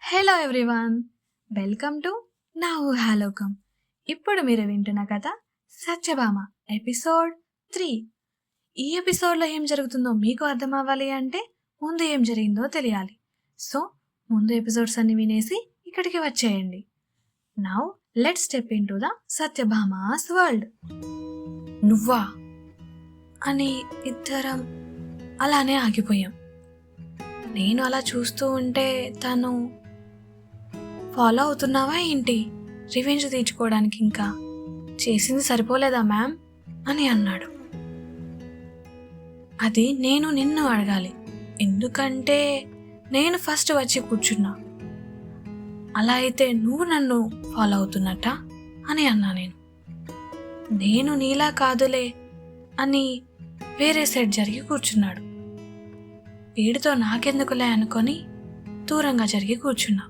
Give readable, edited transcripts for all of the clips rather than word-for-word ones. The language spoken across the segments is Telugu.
హలో ఎవ్రీవన్, వెల్కమ్ టు నా ఊహాలోకం. ఇప్పుడు మీరు వింటున్న కథ సత్యభామ ఎపిసోడ్ 3. ఈ ఎపిసోడ్లో ఏం జరుగుతుందో మీకు అర్థం అవ్వాలి అంటే ముందు ఏం జరిగిందో తెలియాలి. సో ముందు ఎపిసోడ్స్ అన్ని వినేసి ఇక్కడికి వచ్చేయండి. Now let's step into the Satyabhama's world. నువ్వా అని ఇద్దరం అలానే ఆగిపోయాం. నేను అలా చూస్తూ ఉంటే తను ఫాలో అవుతున్నావా ఏంటి, రివెంజ్ తీర్చుకోవడానికి ఇంకా చేసింది సరిపోలేదా మ్యామ్ అని అన్నాడు. అది నేను నిన్ను అడగాలి, ఎందుకంటే నేను ఫస్ట్ వచ్చి కూర్చున్నా. అలా అయితే నువ్వు నన్ను ఫాలో అవుతున్నట్ట అని అన్నా. నేను నీలా కాదులే అని వేరే సైడ్ జరిగి కూర్చున్నాడు. వీడితో నాకెందుకులే అనుకొని దూరంగా జరిగి కూర్చున్నా.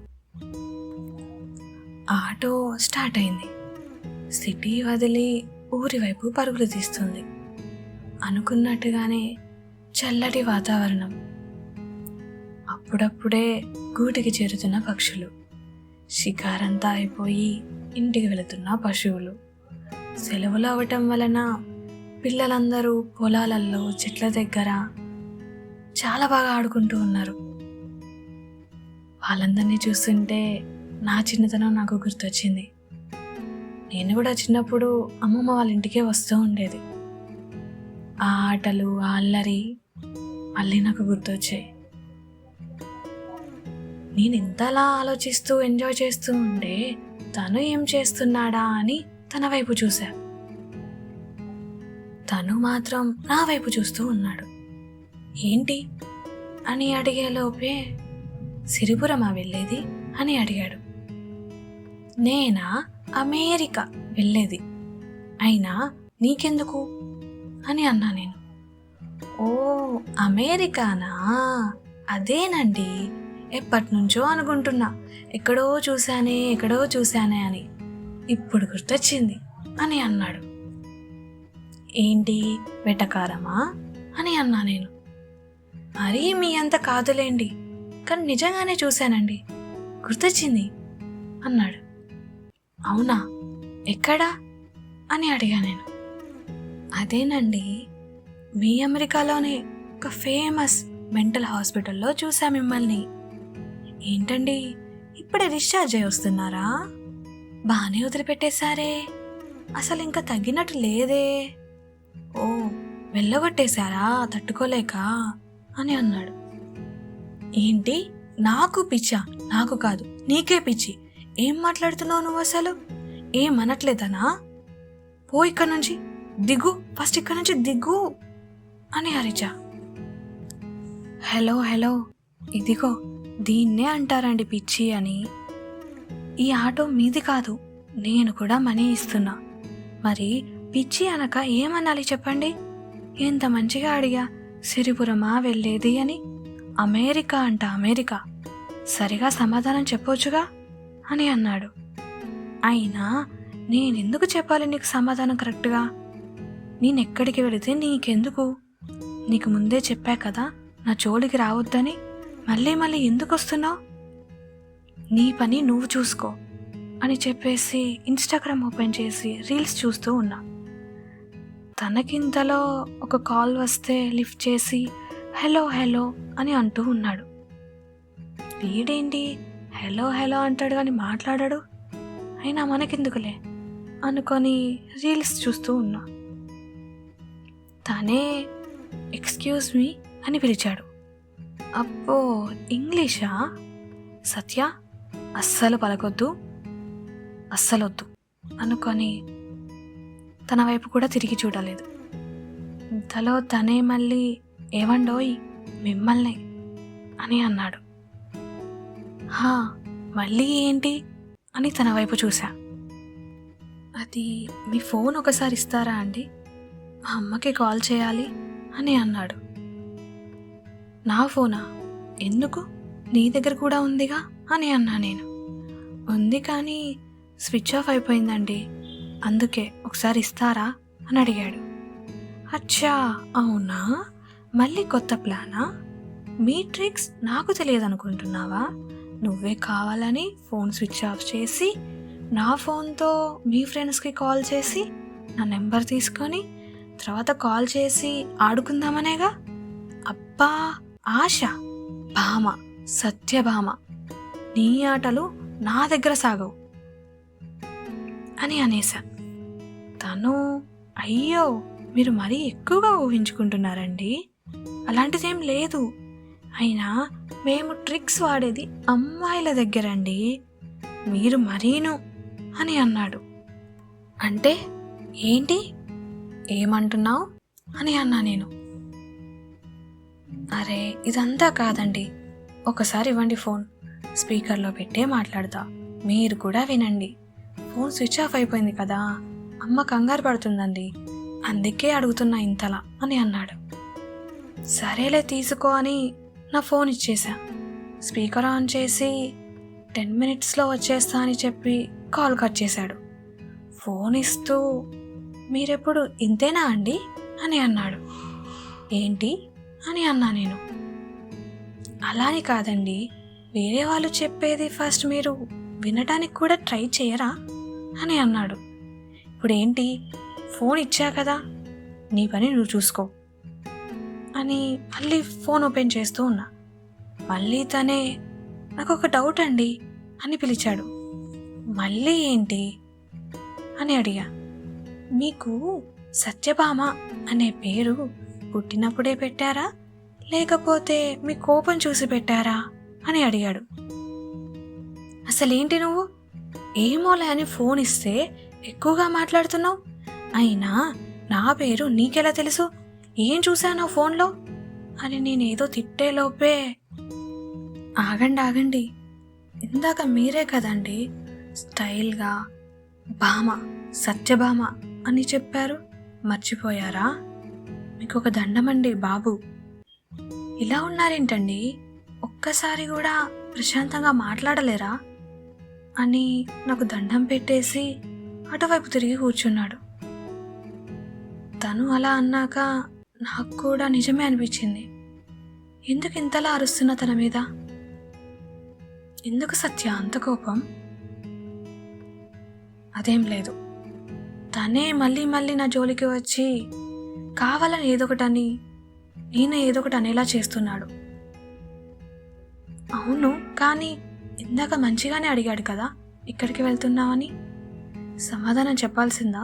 ఆటో స్టార్ట్ అయింది. సిటీ వదిలి ఊరి వైపు పరుగులు తీస్తుంది. అనుకున్నట్టుగానే చల్లటి వాతావరణం, అప్పుడప్పుడే గూటికి చేరుతున్న పక్షులు, షికారంతా అయిపోయి ఇంటికి వెళుతున్న పశువులు. సెలవులు అవటం వలన పిల్లలందరూ పొలాలలో చెట్ల దగ్గర చాలా బాగా ఆడుకుంటూ ఉన్నారు. వాళ్ళందరినీ చూస్తుంటే నా చిన్నతనం నాకు గుర్తొచ్చింది. నేను కూడా చిన్నప్పుడు అమ్మమ్మ వాళ్ళ ఇంటికే వస్తూ ఉండేది. ఆ ఆటలు, ఆ అల్లరి మళ్ళీ నాకు గుర్తొచ్చాయి. నేను ఇంతలా ఆలోచిస్తూ ఎంజాయ్ చేస్తూ ఉంటే తను ఏం చేస్తున్నాడా అని తన వైపు చూశా. తను మాత్రం నా వైపు చూస్తూ ఉన్నాడు. ఏంటి అని అడిగేలోపే సిరిపురమా వెళ్ళేది అని అడిగాడు. నేనా అమెరికా వెళ్ళేది, అయినా నీకెందుకు అని అన్నా నేను. ఓ అమెరికానా, అదేనండి, ఎప్పటి నుంచో అనుకుంటున్నా, ఎక్కడో చూశానే అని ఇప్పుడు గుర్తొచ్చింది అని అన్నాడు. ఏంటి వెటకారమా అని అన్నా నేను. మరీ మీ అంత కాదులేండి, కానీ నిజంగానే చూశానండి, గుర్తొచ్చింది అన్నాడు. అవునా, ఎక్కడా అని అడిగా నేను. అదేనండి, మీ అమెరికాలోనే ఒక ఫేమస్ మెంటల్ హాస్పిటల్లో చూసా మిమ్మల్ని. ఏంటండి, ఇప్పుడే డిశ్చార్జ్ అయి వస్తున్నారా? బాగానే వదిలిపెట్టేశారే, అసలు ఇంకా తగ్గినట్టు లేదే. ఓ వెళ్ళగొట్టేశారా తట్టుకోలేక అని అన్నాడు. ఏంటి, నాకు పిచ్చా? నాకు కాదు, నీకే పిచ్చి. ఏం మాట్లాడుతున్నావు నువ్వు? అసలు ఏమనట్లేదనా? పో ఇక్కడ నుంచి, దిగు, ఫస్ట్ ఇక్కడ నుంచి దిగు అని అరిచా. హలో, ఇదిగో దీన్నే అంటారండి పిచ్చి అని. ఈ ఆటో మీది కాదు, నేను కూడా మనీ ఇస్తున్నా. మరి పిచ్చి అనక ఏమనాలి చెప్పండి? ఎంత మంచిగా అడిగా, సిరిపురమా వెళ్ళేది అని. అమెరికా అంట, అమెరికా, సరిగా సమాధానం చెప్పొచ్చుగా అని అన్నాడు. అయినా నేనెందుకు చెప్పాలి నీకు సమాధానం కరెక్ట్గా? నేనెక్కడికి వెళితే నీకెందుకు? నీకు ముందే చెప్పా కదా నా జోలికి రావద్దని, మళ్ళీ ఎందుకు వస్తున్నావు? నీ పని నువ్వు చూసుకో అని చెప్పేసి ఇన్స్టాగ్రామ్ ఓపెన్ చేసి రీల్స్ చూస్తూ ఉన్నా. తనకింతలో ఒక కాల్ వస్తే లిఫ్ట్ చేసి హలో అని అంటూ ఉన్నాడు. వీడేంటి హలో అంటాడు కానీ మాట్లాడాడు, అయినా మనకెందుకులే అనుకొని రీల్స్ చూస్తూ ఉన్నా. తనే ఎక్స్క్యూజ్ మీ అని పిలిచాడు. అబ్బో ఇంగ్లీషా? సత్య అస్సలు పలకొద్దు, అస్సలొద్దు అనుకొని తన వైపు కూడా తిరిగి చూడలేదు. ఇంతలో తనే మళ్ళీ ఏవండోయ్ మిమ్మల్ని అని అన్నాడు. మళ్ళీ ఏంటి అని తన వైపు చూసా. అది మీ ఫోన్ ఒకసారి ఇస్తారా అండి, మా అమ్మకి కాల్ చేయాలి అని అన్నాడు. నా ఫోనా? ఎందుకు, నీ దగ్గర కూడా ఉందిగా అని అన్నా నేను. ఉంది కానీ స్విచ్ ఆఫ్ అయిపోయిందండి, అందుకే ఒకసారి ఇస్తారా అని అడిగాడు. అచ్చా అవునా, మళ్ళీ కొత్త ప్లానా? మీ ట్రిక్స్ నాకు తెలియదు అనుకుంటున్నావా? నువ్వే కావాలని ఫోన్ స్విచ్ ఆఫ్ చేసి నా ఫోన్తో మీ ఫ్రెండ్స్కి కాల్ చేసి నా నెంబర్ తీసుకొని తర్వాత కాల్ చేసి ఆడుకుందామనేగా. అబ్బా ఆశ, భామ, సత్యభామ, నీ ఆటలు నా దగ్గర సాగవు అని అనేసా. తను అయ్యో మీరు మరీ ఎక్కువగా ఊహించుకుంటున్నారండి, అలాంటిదేం లేదు, అయినా మేము ట్రిక్స్ వాడేది అమ్మాయిల దగ్గరండి, మీరు మరీను అని అన్నాడు. అంటే ఏంటి, ఏమంటున్నావు అని అన్నా నేను. అరే ఇదంతా కాదండి, ఒకసారి ఇవ్వండి ఫోన్, స్పీకర్లో పెట్టే మాట్లాడతా, మీరు కూడా వినండి. ఫోన్ స్విచ్ ఆఫ్ అయిపోయింది కదా, అమ్మ కంగారు పడుతుందండి, అందుకే అడుగుతున్నా ఇంతలా అని అన్నాడు. సరేలే తీసుకో అని నా ఫోన్ ఇచ్చేసా. స్పీకర్ ఆన్ చేసి 10 minutesలో వచ్చేస్తా అని చెప్పి కాల్ కట్ చేశాడు. ఫోన్ ఇస్తూ మీరెప్పుడు ఇంతేనా అండి అని అన్నాడు. ఏంటి అని అన్నా నేను. అలాని కాదండి, వేరే వాళ్ళు చెప్పేది ఫస్ట్ మీరు వినడానికి కూడా ట్రై చేయరా అని అన్నాడు. ఇప్పుడేంటి, ఫోన్ ఇచ్చా కదా, నీ పని నువ్వు చూసుకో అని మళ్ళీ ఫోన్ ఓపెన్ చేస్తూ ఉన్నా. మళ్ళీ తనే నాకు ఒక డౌట్ అండి అని పిలిచాడు. మళ్ళీ ఏంటి అని అడిగా. మీకు సత్యభామ అనే పేరు పుట్టినప్పుడే పెట్టారా లేకపోతే మీ కోపం చూసి పెట్టారా అని అడిగాడు. అసలేంటి నువ్వు, ఏమోలే అని ఫోన్ ఇస్తే ఎక్కువగా మాట్లాడుతున్నావు, అయినా నా పేరు నీకెలా తెలుసు, ఏం చూశానో ఫోన్లో అని నేనేదో తిట్టేలోపే ఆగండి, ఇందాక మీరే కదండి స్టైల్గా భామ, సత్యభామ అని చెప్పారు, మర్చిపోయారా, మీకు ఒక దండమండి బాబు, ఇలా ఉన్నారేంటండి, ఒక్కసారి కూడా ప్రశాంతంగా మాట్లాడలేరా అని నాకు దండం పెట్టేసి అటువైపు తిరిగి కూర్చున్నాడు. తను అలా అన్నాక నాకు కూడా నిజమే అనిపించింది. ఎందుకు ఇంతలా అరుస్తున్నా తన మీద, ఎందుకు సత్య అంత కోపం? అదేం లేదు, తనే మళ్ళీ మళ్ళీ నా జోలికి వచ్చి కావాలని ఏదొకటని నేనే ఏదొకటి అనేలా చేస్తున్నాడు. అవును, కానీ ఇందాక మంచిగానే అడిగాడు కదా ఇక్కడికి వెళ్తున్నావని, సమాధానం చెప్పాల్సిందా?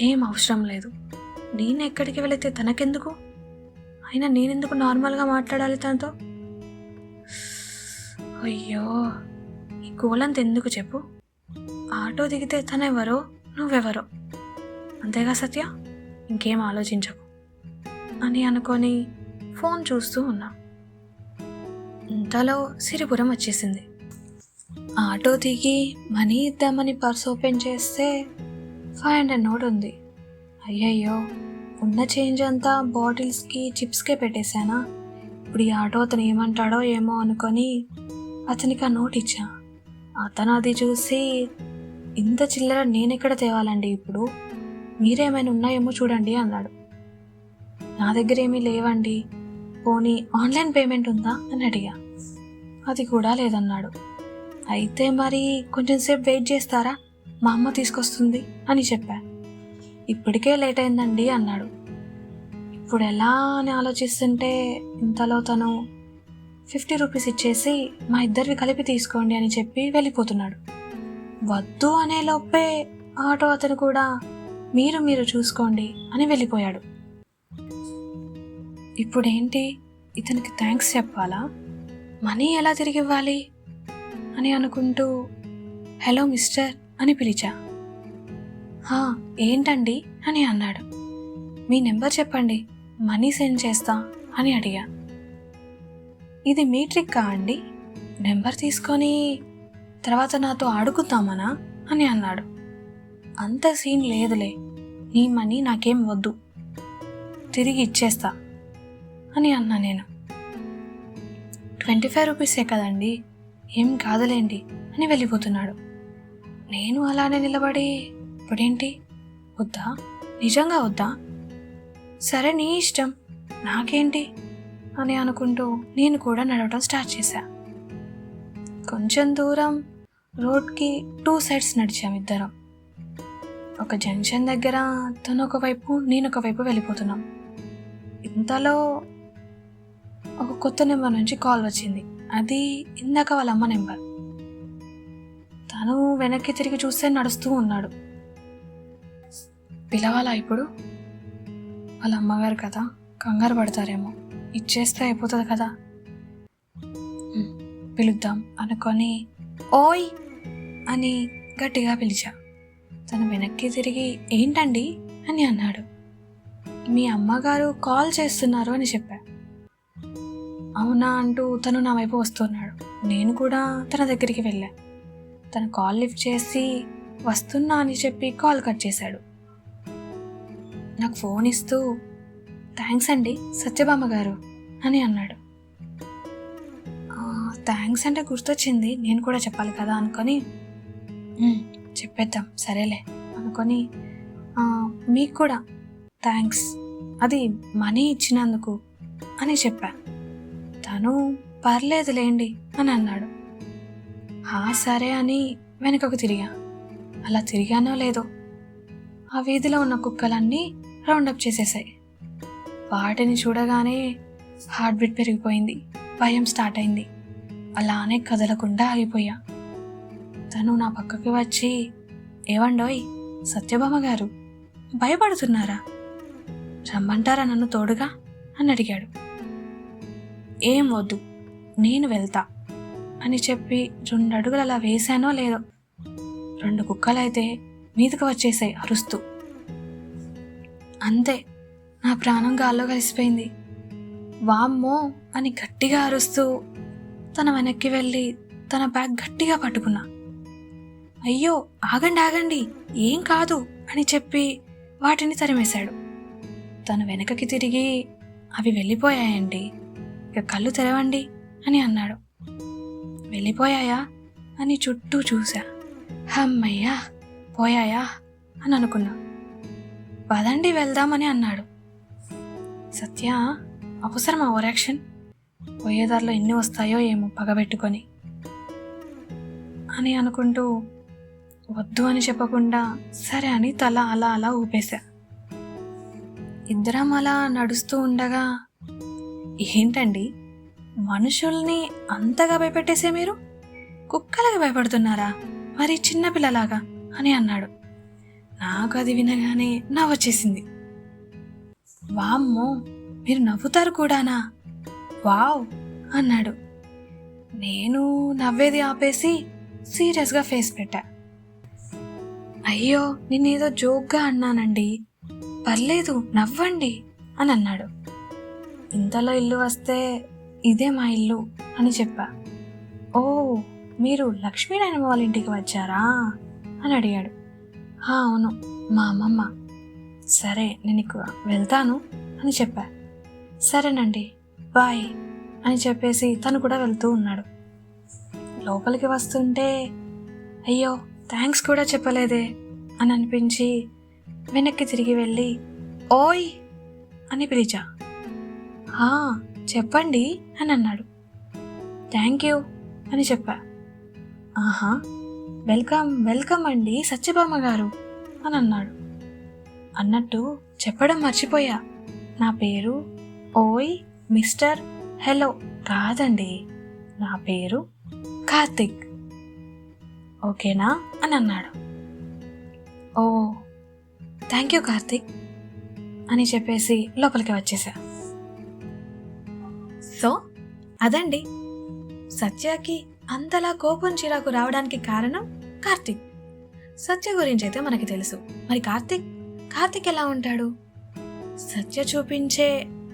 ఏం అవసరం లేదు, నేను ఎక్కడికి వెళితే తనకెందుకు, అయినా నేనెందుకు నార్మల్గా మాట్లాడాలి తనతో? అయ్యో ఈ గోలంత ఎందుకు చెప్పు, ఆటో దిగితే తనెవరో నువ్వెవరో, అంతేగా సత్య, ఇంకేం ఆలోచించకు అని అనుకొని ఫోన్ చూస్తూ ఉన్నా. ఇంతలో సిరిపురం వచ్చేసింది. ఆటో దిగి మనీ ఇద్దామని పర్స్ ఓపెన్ చేస్తే 500 నోట్ ఉంది. అయ్యయ్యో, ఉన్న చేంజ్ అంతా బాటిల్స్కి చిప్స్కే పెట్టేశానా, ఇప్పుడు ఈ ఆటో అతను ఏమంటాడో ఏమో అనుకొని అతనికి ఆ నోట్ ఇచ్చా. అతను అది చూసి, ఇంత చిల్లర నేనెక్కడ తేవాలండి ఇప్పుడు, మీరేమైనా ఉన్నాయేమో చూడండి అన్నాడు. నా దగ్గర ఏమీ లేవండి, పోనీ ఆన్లైన్ పేమెంట్ ఉందా అని అడిగా. అది కూడా లేదన్నాడు. అయితే మరి కొంచెం సేపు వెయిట్ చేస్తారా, మా అమ్మ తీసుకొస్తుంది అని చెప్పా. ఇప్పటికే లేట్ అయిందండి అన్నాడు. ఇప్పుడు ఎలా అని ఆలోచిస్తుంటే ఇంతలో తను 50 రూపీస్ ఇచ్చేసి మా ఇద్దరివి కలిపి తీసుకోండి అని చెప్పి వెళ్ళిపోతున్నాడు. వద్దు అనే లోపే ఆటో అతను కూడా మీరు చూసుకోండి అని వెళ్ళిపోయాడు. ఇప్పుడేంటి, ఇతనికి థ్యాంక్స్ చెప్పాలా, మనీ ఎలా తిరిగి ఇవ్వాలి అని అనుకుంటూ హలో మిస్టర్ అని పిలిచా. ఏంటండి అని అన్నాడు. మీ నెంబర్ చెప్పండి, మనీ సెండ్ చేస్తా అని అడిగా. ఇది మీ ట్రిక్కా అండి, నెంబర్ తీసుకొని తర్వాత నాతో ఆడుకుందామనా అని అన్నాడు. అంత సీన్ లేదులే, నీ మనీ నాకేం వద్దు, తిరిగి ఇచ్చేస్తా అని అన్నా నేను. 25 రూపీసే కదండి, ఏం కాదులేండి అని వెళ్ళిపోతున్నాడు. నేను అలానే నిలబడి ఇప్పుడేంటి, వద్దా, నిజంగా వద్దా, సరే నీ ఇష్టం నాకేంటి అని అనుకుంటూ నేను కూడా నడవటం స్టార్ట్ చేశా. కొంచెం దూరం రోడ్కి 2 సైడ్స్ నడిచాం ఇద్దరం. ఒక జంక్షన్ దగ్గర తను ఒకవైపు నేను ఒకవైపు వెళ్ళిపోతున్నాం. ఇంతలో ఒక కొత్త నెంబర్ నుంచి కాల్ వచ్చింది. అది ఇందాక వాళ్ళ అమ్మ నెంబర్. తను వెనక్కి తిరిగి చూస్తే నడుస్తూ ఉన్నాడు. పిలవాలా ఇప్పుడు? వాళ్ళ అమ్మగారు కదా, కంగారు పడతారేమో, ఇచ్చేస్తే అయిపోతుంది కదా. పిలుద్దాం అనుకొని ఓయ్ అని గట్టిగా పిలిచా. తను వెనక్కి తిరిగి ఏంటండి అని అన్నాడు. మీ అమ్మగారు కాల్ చేస్తున్నారు అని చెప్పా. అవునా అంటూ తను నా వైపు వస్తున్నాడు. నేను కూడా తన దగ్గరికి వెళ్ళా. తను కాల్ లిఫ్ట్ చేసి వస్తున్నా అని చెప్పి కాల్ కట్ చేశాడు. నాకు ఫోన్ ఇస్తూ థ్యాంక్స్ అండి సత్యభామ గారు అని అన్నాడు. థ్యాంక్స్ అంటే గుర్తొచ్చింది, నేను కూడా చెప్పాలి కదా అనుకొని చెప్పేద్దాం సరేలే అనుకొని మీకు కూడా థ్యాంక్స్, అది మనీ ఇచ్చినందుకు అని చెప్పా. తను పర్లేదులేండి అని అన్నాడు. సరే అని వెనుకకు తిరిగా. అలా తిరిగానో లేదో ఆ వీధిలో ఉన్న కుక్కలన్నీ రౌండప్ చేసేసాయి. వాటిని చూడగానే హార్ట్ బీట్ పెరిగిపోయింది, భయం స్టార్ట్ అయింది. అలానే కదలకుండా ఆగిపోయా. తను నా పక్కకి వచ్చి ఏవండోయ్ సత్యభామ గారు, భయపడుతున్నారా? రమ్మంటారా నన్ను తోడుగా అని అడిగాడు. ఏం వద్దు, నేను వెళ్తా అని చెప్పి 2 అడుగులు అలా వేశానో లేదో 2 కుక్కలైతే మీదకు వచ్చేసాయి అరుస్తూ. అంతే, నా ప్రాణం గాల్లో కలిసిపోయింది. వామ్మో అని గట్టిగా అరుస్తూ తన వెనక్కి వెళ్ళి తన బ్యాగ్ గట్టిగా పట్టుకున్నా. అయ్యో ఆగండి ఆగండి, ఏం కాదు అని చెప్పి వాటిని తరిమేశాడు. తను వెనకకి తిరిగి అవి వెళ్ళిపోయాయండి, ఇక కళ్ళు తెరవండి అని అన్నాడు. వెళ్ళిపోయాయా అని చుట్టూ చూసా. అమ్మయ్యా పోయాయా అని అనుకున్నా. పదండి వెళ్దామని అన్నాడు. సత్య, అవసరమా ఓవరాక్షన్? పోయేదారిలో ఎన్ని వస్తాయో ఏమో పగబెట్టుకొని అని అనుకుంటూ వద్దు అని చెప్పకుండా సరే అని తల అలా అలా ఊపేశా. ఇద్దరం అలా నడుస్తూ ఉండగా ఏంటండి మనుషుల్ని అంతగా భయపెట్టేసే మీరు కుక్కలకి భయపడుతున్నారా మరి చిన్నపిల్లలాగా అని అన్నాడు. నాకు అది వినగానే నవ్వొచ్చేసింది. వామ్మో మీరు నవ్వుతారు కూడానా, వావ్ అన్నాడు. నేను నవ్వేది ఆపేసి సీరియస్గా ఫేస్ పెట్టా. అయ్యో నేనేదో జోక్గా అన్నానండి, పర్లేదు నవ్వండి అని అన్నాడు. ఇంతలో ఇల్లు వస్తే ఇదే మా ఇల్లు అని చెప్పా. ఓ మీరు లక్ష్మీనారాయణ వాళ్ళ ఇంటికి వచ్చారా అని అడిగాడు. అవును మా అమ్మమ్మ. సరే నేను ఇక వెళ్తాను అని చెప్పా. సరేనండి బాయ్ అని చెప్పేసి తను కూడా వెళ్తూ ఉన్నాడు. లోపలికి వస్తుంటే అయ్యో థ్యాంక్స్ కూడా చెప్పలేదే అని అనిపించి వెనక్కి తిరిగి వెళ్ళి ఓయ్ అని పిలిచా. చెప్పండి అని అన్నాడు. థ్యాంక్ యూ అని చెప్పా. ఆహా వెల్కమ్ వెల్కమ్ అండి సత్యభామ గారు అని అన్నాడు. అన్నట్టు చెప్పడం మర్చిపోయా, నా పేరు ఓయ్ మిస్టర్ హలో కాదండి, నా పేరు కార్తిక్, ఓకేనా అని అన్నాడు. ఓ థ్యాంక్ యూ కార్తిక్ అని చెప్పేసి లోపలికి వచ్చేసా. సో అదండి సత్యకి అంతలా కోపం చిరాకు రావడానికి కారణం కార్తిక్. సత్య గురించి అయితే మనకి తెలుసు, మరి కార్తిక్ ఎలా ఉంటాడు? సత్య చూపించే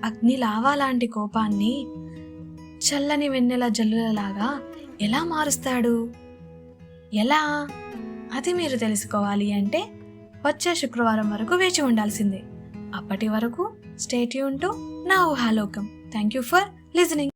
అగ్ని లావా లాంటి కోపాన్ని చల్లని వెన్నెల జల్లులలాగా ఎలా మారుస్తాడు, ఎలా? అది మీరు తెలుసుకోవాలి అంటే వచ్చే శుక్రవారం వరకు వేచి ఉండాల్సిందే. అప్పటి వరకు స్టే ట్యూన్ టు నా ఊహాలోకం. Thank you for listening.